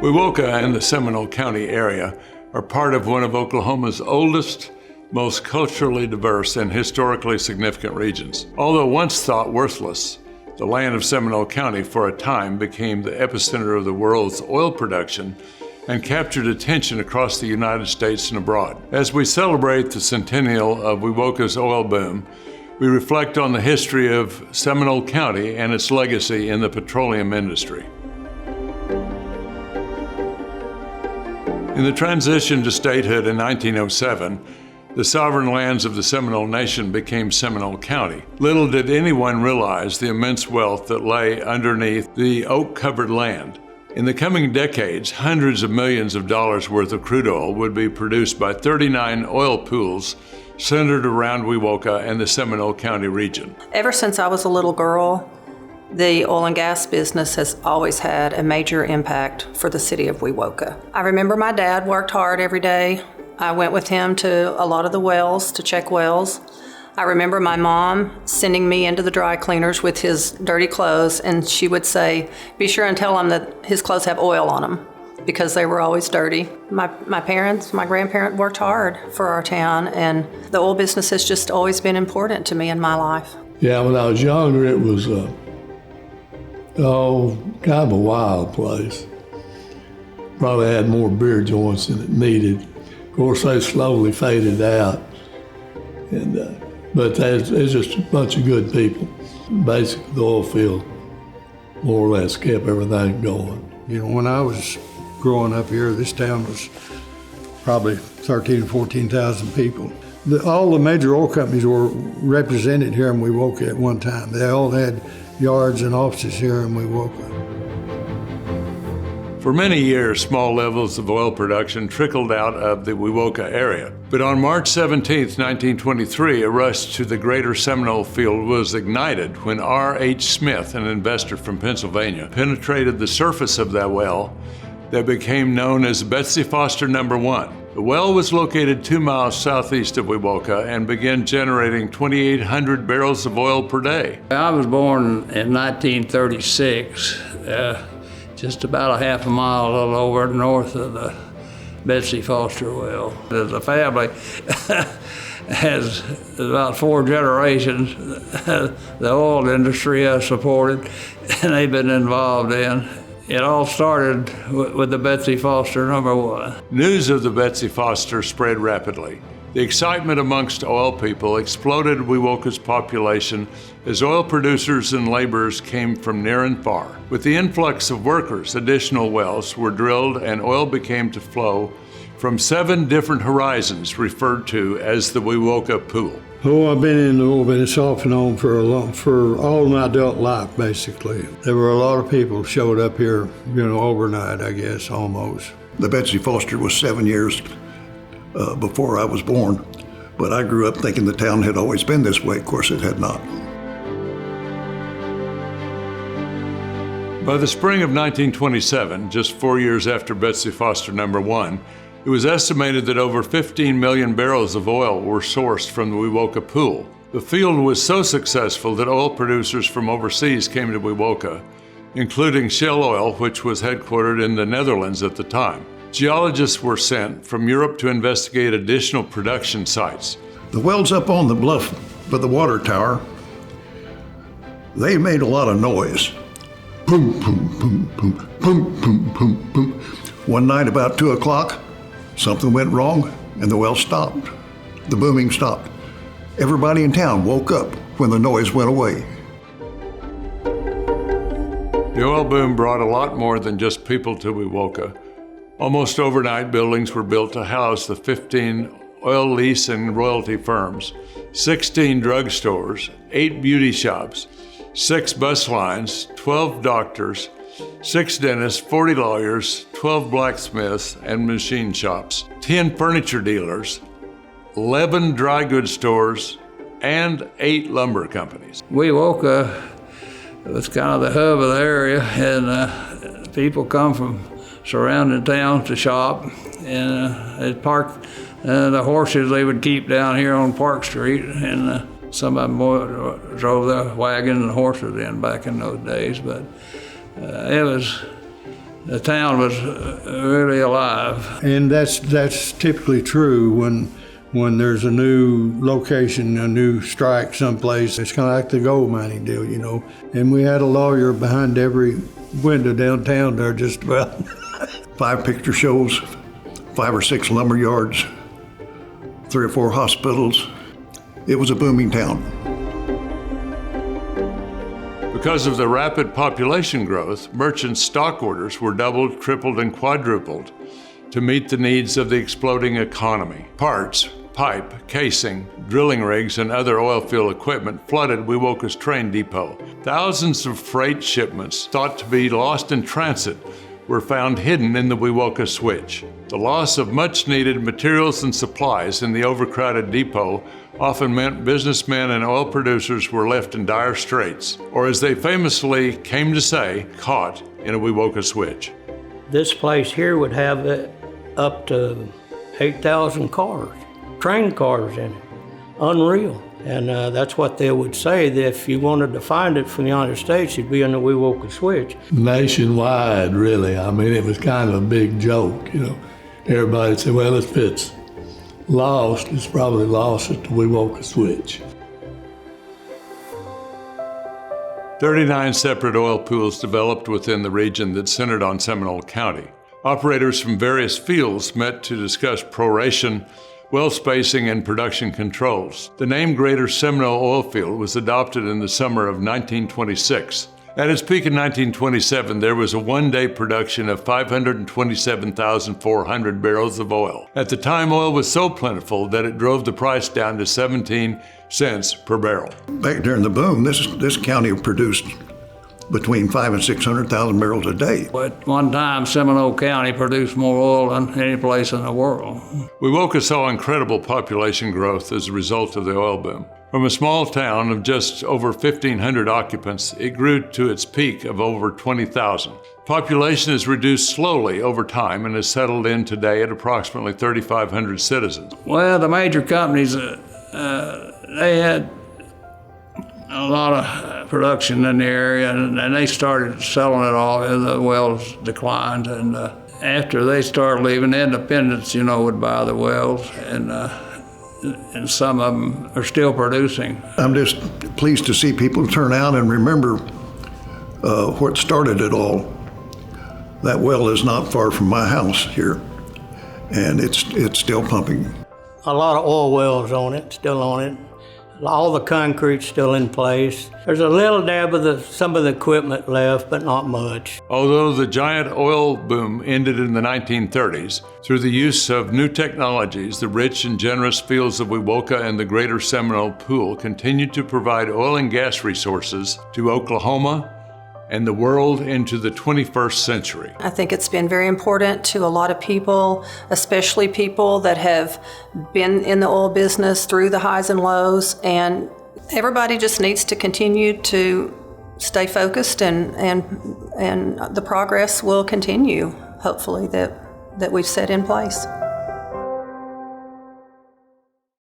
Wewoka and the Seminole County area are part of one of Oklahoma's oldest, most culturally diverse and historically significant regions. Although once thought worthless, the land of Seminole County for a time became the epicenter of the world's oil production and captured attention across the United States and abroad. As we celebrate the centennial of Wewoka's oil boom, we reflect on the history of Seminole County and its legacy in the petroleum industry. In the transition to statehood in 1907, the sovereign lands of the Seminole Nation became Seminole County. Little did anyone realize the immense wealth that lay underneath the oak-covered land. In the coming decades, hundreds of millions of dollars worth of crude oil would be produced by 39 oil pools centered around Wewoka and the Seminole County region. Ever since I was a little girl, the oil and gas business has always had a major impact for the city of Wewoka. I remember my dad worked hard every day. I went with him to a lot of the wells to check wells. I remember my mom sending me into the dry cleaners with his dirty clothes, and she would say, "Be sure and tell him that his clothes have oil on them," because they were always dirty. My grandparents worked hard for our town, and the oil business has just always been important to me in my life. Yeah, when I was younger, it was kind of a wild place. Probably had more beer joints than it needed. Of course, they slowly faded out, but it's just a bunch of good people. Basically, the oil field more or less kept everything going. You know, when I was growing up here, this town was probably 13,000 or 14,000 people. All the major oil companies were represented here in Wewoka at one time. They all had yards and offices here in Wewoka. For many years, small levels of oil production trickled out of the Wewoka area. But on March 17, 1923, a rush to the greater Seminole field was ignited when R.H. Smith, an investor from Pennsylvania, penetrated the surface of that well that became known as Betsy Foster No. 1. The well was located 2 miles southeast of Wewoka and began generating 2,800 barrels of oil per day. I was born in 1936, just about a half a mile a little over north of the Betsy Foster well. The family has about 4 generations the oil industry has supported and they've been involved in. It all started with the Betsy Foster No. 1. News of the Betsy Foster spread rapidly. The excitement amongst oil people exploded Wewoka's population as oil producers and laborers came from near and far. With the influx of workers, additional wells were drilled and oil began to flow from 7 different horizons referred to as the Wewoka Pool. Oh, I've been in the oil business off and on for all my adult life, basically. There were a lot of people showed up here, overnight, I guess, almost. The Betsy Foster was 7 years before I was born, but I grew up thinking the town had always been this way. Of course, it had not. By the spring of 1927, just 4 years after Betsy Foster No. 1, it was estimated that over 15 million barrels of oil were sourced from the Wewoka Pool. The field was so successful that oil producers from overseas came to Wewoka, including Shell Oil, which was headquartered in the Netherlands at the time. Geologists were sent from Europe to investigate additional production sites. The wells up on the bluff by the water tower, they made a lot of noise. Boom, boom, boom, boom, boom, boom, boom, boom. One night about 2 o'clock, something went wrong and the well stopped. The booming stopped. Everybody in town woke up when the noise went away. The oil boom brought a lot more than just people to Wewoka. Almost overnight, buildings were built to house the 15 oil lease and royalty firms, 16 drugstores, 8 beauty shops, 6 bus lines, 12 doctors, 6 dentists, 40 lawyers, 12 blacksmiths and machine shops, 10 furniture dealers, 11 dry goods stores, and 8 lumber companies. Wewoka was kind of the hub of the area, and people come from surrounding towns to shop, and they'd park the horses they would keep down here on Park Street, and some of them drove the wagon and horses in back in those days, but it the town was really alive. And that's typically true when there's a new location, a new strike someplace. It's kind of like the gold mining deal, you know. And we had a lawyer behind every window downtown there just about. 5 picture shows, 5 or 6 lumber yards, 3 or 4 hospitals. It was a booming town. Because of the rapid population growth, merchant stock orders were doubled, tripled, and quadrupled to meet the needs of the exploding economy. Parts, pipe, casing, drilling rigs, and other oil field equipment flooded Wewoka's train depot. Thousands of freight shipments thought to be lost in transit were found hidden in the Wewoka Switch. The loss of much-needed materials and supplies in the overcrowded depot often meant businessmen and oil producers were left in dire straits, or as they famously came to say, caught in a Wewoka Switch. This place here would have up to 8,000 cars, train cars in it. Unreal. And that's what they would say, that if you wanted to find it from the United States, you'd be in the Wewoka Switch. Nationwide, really. I mean, it was kind of a big joke, you know. Everybody said, well, if it's lost, it's probably lost at the Wewoka Switch. 39 separate oil pools developed within the region that centered on Seminole County. Operators from various fields met to discuss proration, well spacing, and production controls. The name Greater Seminole Oil Field was adopted in the summer of 1926. At its peak in 1927, there was a one-day production of 527,400 barrels of oil. At the time, oil was so plentiful that it drove the price down to 17 cents per barrel. Back during the boom, this county produced between 500,000 and 600,000 barrels a day. At one time, Seminole County produced more oil than any place in the world. Wewoka saw incredible population growth as a result of the oil boom. From a small town of just over 1,500 occupants, it grew to its peak of over 20,000. Population has reduced slowly over time and has settled in today at approximately 3,500 citizens. Well, the major companies, they had a lot of production in the area, and they started selling it all as the wells declined. And after they started leaving, the independents, you know, would buy the wells, and some of them are still producing. I'm just pleased to see people turn out and remember what started it all. That well is not far from my house here, and it's still pumping. A lot of oil wells on it, still on it. All the concrete's still in place. There's a little dab of some of the equipment left, but not much. Although the giant oil boom ended in the 1930s, through the use of new technologies, the rich and generous fields of Wewoka and the Greater Seminole Pool continued to provide oil and gas resources to Oklahoma and the world into the 21st century. I think it's been very important to a lot of people, especially people that have been in the oil business through the highs and lows, and everybody just needs to continue to stay focused, and the progress will continue, hopefully, that we've set in place.